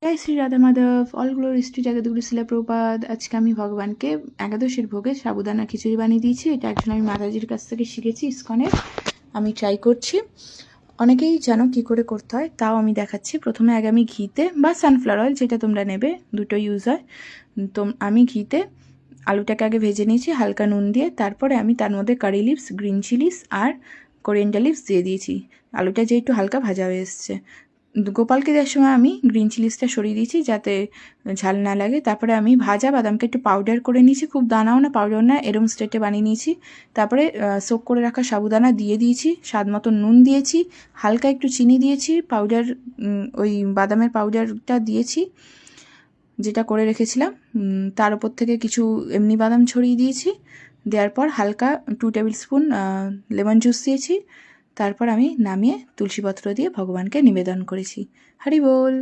Joy Shri Radha Madhav, all glories to Jagadguru Srila Prabhupada. আজকে আমি ভগবানকে একাদশীর ভোগে সাবুদানা খিচুড়ি বানিয়ে দিয়েছি। এটা একজন আমি মাতাজির কাছ থেকে শিখেছি ইস্কনের। আমি ট্রাই করছি। অনেকেই জানো কী করে করতে হয়, তাও আমি দেখাচ্ছি। প্রথমে আগে আমি ঘিতে বা সানফ্লাওয়ার অয়েল, যেটা তোমরা নেবে, দুটো ইউজ হয়। তো আমি ঘিতে আলুটাকে আগে ভেজে নিয়েছি হালকা নুন দিয়ে। তারপরে আমি তার মধ্যে কারি লিভস, গ্রিন চিলিস আর কোরিয়েন্ডার লিভস দিয়ে দিয়েছি। আলুটা যে একটু হালকা ভাজা হয়ে এসছে, গোপালকে দেওয়ার সময় আমি গ্রিন চিলিসটা সরিয়ে দিয়েছি যাতে ঝাল না লাগে। তারপরে আমি ভাজা বাদামকে একটু পাউডার করে নিয়েছি, খুব দানাও না পাউডার না, এরম স্টেটে বানিয়ে নিয়েছি। তারপরে সোক করে রাখা সাবুদানা দিয়ে দিয়েছি, স্বাদ মতো নুন দিয়েছি, হালকা একটু চিনি দিয়েছি, পাউডার ওই বাদামের পাউডারটা দিয়েছি যেটা করে রেখেছিলাম। তার উপর থেকে কিছু এমনি বাদাম ছড়িয়ে দিয়েছি। দেওয়ার পর হালকা 2 টেবিল স্পুন লেমন জুস দিয়েছি। তারপর আমি নামিয়ে তুলসীপত্র দিয়ে ভগবানকে নিবেদন করেছি। হরি বল।